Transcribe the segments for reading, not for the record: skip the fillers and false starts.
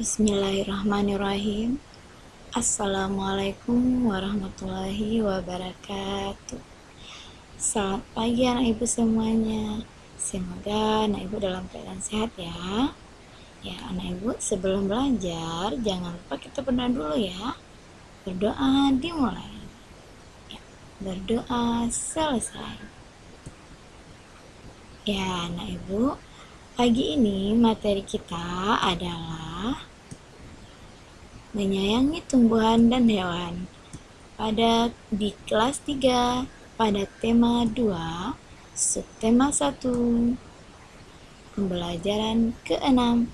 Bismillahirrahmanirrahim. Assalamualaikum warahmatullahi wabarakatuh. Selamat pagi anak ibu semuanya. Semoga anak ibu dalam keadaan sehat ya. Ya anak ibu, sebelum belajar jangan lupa kita berdoa dulu ya. Berdoa dimulai. Ya, berdoa selesai. Ya anak ibu, pagi ini materi kita adalah menyayangi tumbuhan dan hewan. Di kelas 3, pada tema 2, subtema 1, pembelajaran ke-6,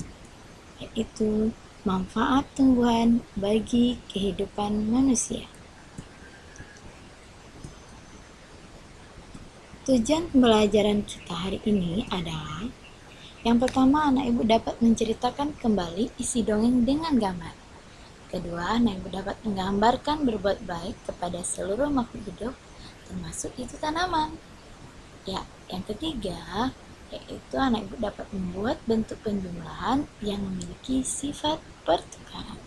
yaitu manfaat tumbuhan bagi kehidupan manusia. Tujuan pembelajaran kita hari ini adalah yang pertama, anak ibu dapat menceritakan kembali isi dongeng dengan gambar. Kedua, anak ibu dapat menggambarkan berbuat baik kepada seluruh makhluk hidup, termasuk itu tanaman. Ya, yang ketiga, yaitu anak ibu dapat membuat bentuk penjumlahan yang memiliki sifat pertukaran.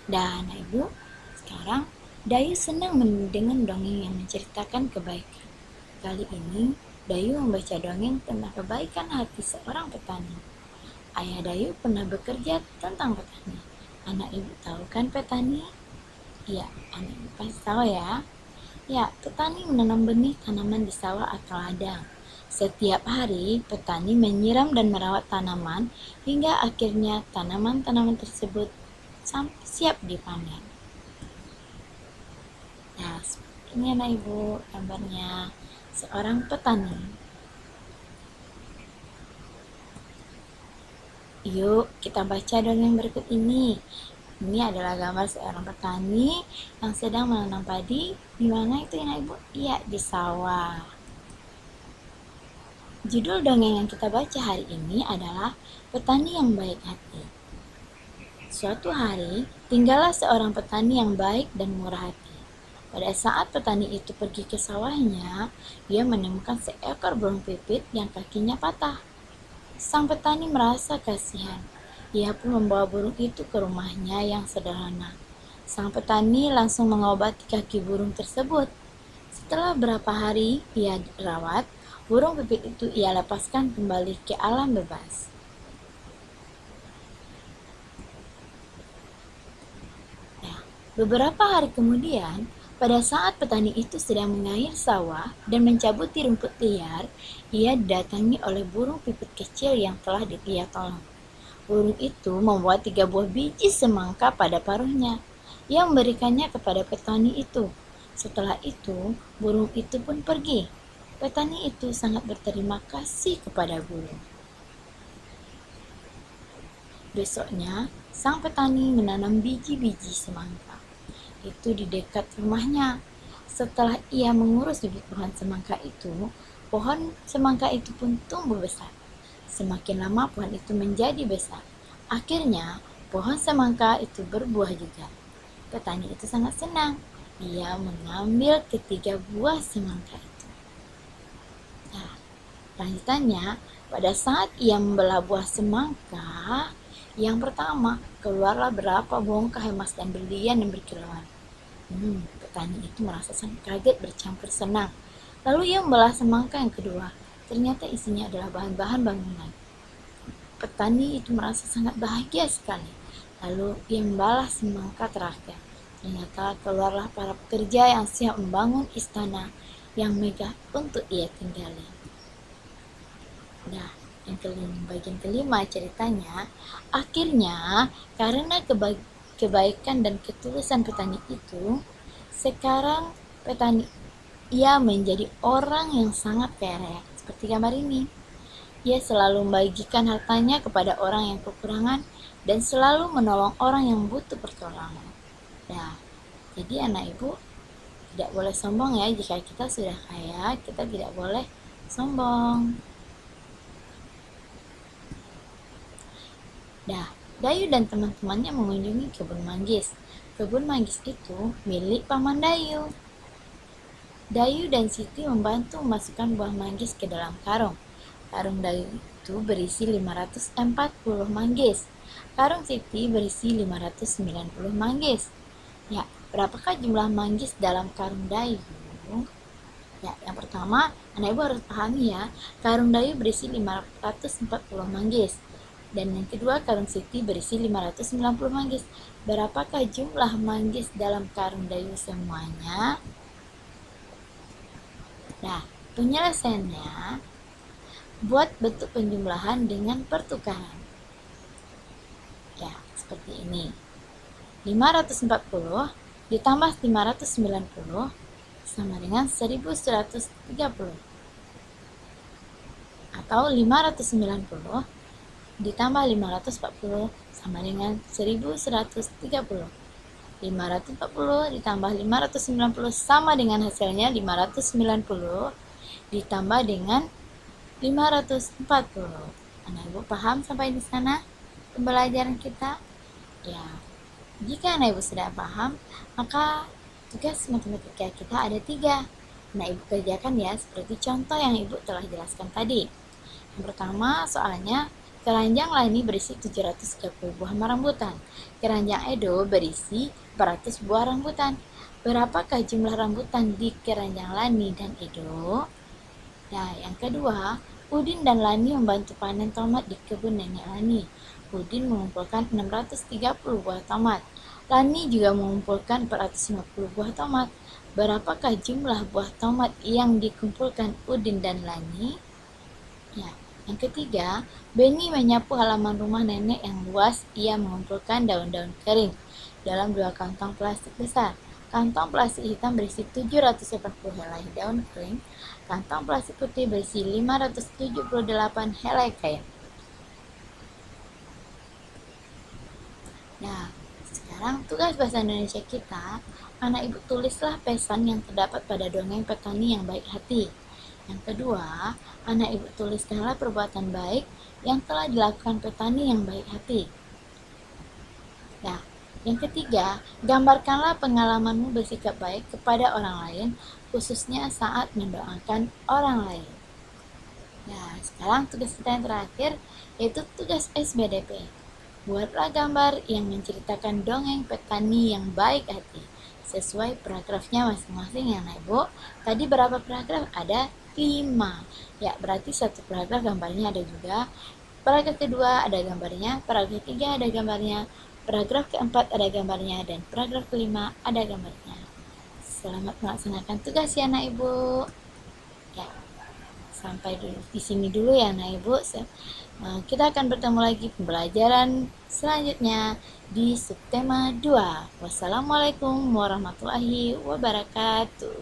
Dan anak ibu, sekarang Dayu senang mendengar dongeng yang menceritakan kebaikan. Kali ini, Dayu membaca dongeng tentang kebaikan hati seorang petani. Ayah Dayu pernah bekerja tentang petani. Anak ibu tahu kan petani? Iya, anak ibu pasti tahu ya. Ya, petani menanam benih tanaman di sawah atau ladang. Setiap hari, petani menyiram dan merawat tanaman hingga akhirnya tanaman-tanaman tersebut sampai siap dipanen. Nah, seperti ini anak ibu gambarnya seorang petani. Yuk, kita baca dongeng berikut ini. Ini adalah gambar seorang petani yang sedang menanam padi. Di mana itu anak ibu? Iya, di sawah. Judul dongeng yang kita baca hari ini adalah Petani yang Baik Hati. Suatu hari, tinggallah seorang petani yang baik dan murah hati. Pada saat petani itu pergi ke sawahnya, dia menemukan seekor burung pipit yang kakinya patah. Sang petani merasa kasihan. Ia pun membawa burung itu ke rumahnya yang sederhana. Sang petani langsung mengobati kaki burung tersebut. Setelah beberapa hari ia rawat, burung pipit itu ia lepaskan kembali ke alam bebas. Nah, beberapa hari kemudian, pada saat petani itu sedang mengair sawah dan mencabuti rumput liar, ia didatangi oleh burung pipit kecil yang telah ia tolong. Burung itu membawa 3 buah biji semangka pada paruhnya. Ia memberikannya kepada petani itu. Setelah itu, burung itu pun pergi. Petani itu sangat berterima kasih kepada burung. Besoknya, sang petani menanam biji-biji semangka itu di dekat rumahnya. Setelah ia mengurus bibit pohon semangka itu, pohon semangka itu pun tumbuh besar. Semakin lama pohon itu menjadi besar. Akhirnya, pohon semangka itu berbuah juga. Petani itu sangat senang. Ia mengambil ketiga buah semangka itu. Nah, lanjutannya, pada saat ia membelah buah semangka, yang pertama keluarlah berapa bongkah emas dan berlian yang berkilauan. Petani itu merasa sangat kaget bercampur senang. Lalu ia membelah semangka yang kedua. Ternyata isinya adalah bahan-bahan bangunan. Petani itu merasa sangat bahagia sekali. Lalu ia membelah semangka terakhir. Ternyata keluarlah para pekerja yang siap membangun istana yang megah untuk ia tinggali. Nah, bagian kelima ceritanya, akhirnya karena kebaikan dan ketulusan petani itu, sekarang ia menjadi orang yang sangat kaya raya. Seperti gambar ini. Ia selalu membagikan hartanya kepada orang yang kekurangan dan selalu menolong orang yang butuh pertolongan. Nah, jadi anak ibu tidak boleh sombong ya. Jika kita sudah kaya, kita tidak boleh sombong. Nah, Dayu dan teman-temannya mengunjungi kebun manggis. Kebun manggis itu milik Paman Dayu. Dayu dan Siti membantu memasukkan buah manggis ke dalam karung. Karung Dayu itu berisi 540 manggis. Karung Siti berisi 590 manggis. Ya, berapakah jumlah manggis dalam karung Dayu? Ya, yang pertama, anak ibu harus pahami ya, karung Dayu berisi 540 manggis. Dan yang kedua, karung Siti berisi 590 manggis. Berapakah jumlah manggis dalam karung Dayu semuanya? Nah, penyelesaiannya, buat bentuk penjumlahan dengan pertukaran. Ya, seperti ini. 540 ditambah 590 sama dengan 1130. Atau 590 ditambah 540 sama dengan 1130. 540 ditambah 590 sama dengan hasilnya 590 ditambah dengan 540. Anak ibu paham sampai di sana pembelajaran kita? Ya, jika anak ibu sudah paham, maka tugas matematika kita ada 3. Anak ibu kerjakan ya, seperti contoh yang ibu telah jelaskan tadi. Yang pertama, soalnya keranjang Lani berisi 730 buah rambutan. Keranjang Edo berisi 400 buah rambutan. Berapakah jumlah rambutan di keranjang Lani dan Edo? Nah, yang kedua, Udin dan Lani membantu panen tomat di kebun nenek Lani. Udin mengumpulkan 630 buah tomat. Lani juga mengumpulkan 450 buah tomat. Berapakah jumlah buah tomat yang dikumpulkan Udin dan Lani? Ya, yang ketiga, Beni menyapu halaman rumah nenek yang luas. Ia mengumpulkan daun-daun kering dalam 2 kantong plastik besar. Kantong plastik hitam berisi 780 helai daun kering. Kantong plastik putih berisi 578 helai kain. Nah, sekarang tugas bahasa Indonesia kita, anak ibu tulislah pesan yang terdapat pada dongeng petani yang baik hati. Yang kedua, anak ibu tuliskanlah perbuatan baik yang telah dilakukan petani yang baik hati. Nah, yang ketiga, gambarkanlah pengalamanmu bersikap baik kepada orang lain, khususnya saat mendoakan orang lain. Nah, sekarang tugas kita yang terakhir, yaitu tugas SBDP. Buatlah gambar yang menceritakan dongeng petani yang baik hati, sesuai paragrafnya masing-masing ya, Nak Ibu. Tadi berapa paragraf? Ada 5. Ya, berarti satu paragraf gambarnya ada juga. Paragraf kedua ada gambarnya, paragraf ketiga ada gambarnya, paragraf keempat ada gambarnya, dan paragraf kelima ada gambarnya. Selamat melaksanakan tugas ya, Nak Ibu. Ya, sampai di sini dulu ya, Nak Ibu. Kita akan bertemu lagi pembelajaran selanjutnya di subtema 2. Wassalamualaikum warahmatullahi wabarakatuh.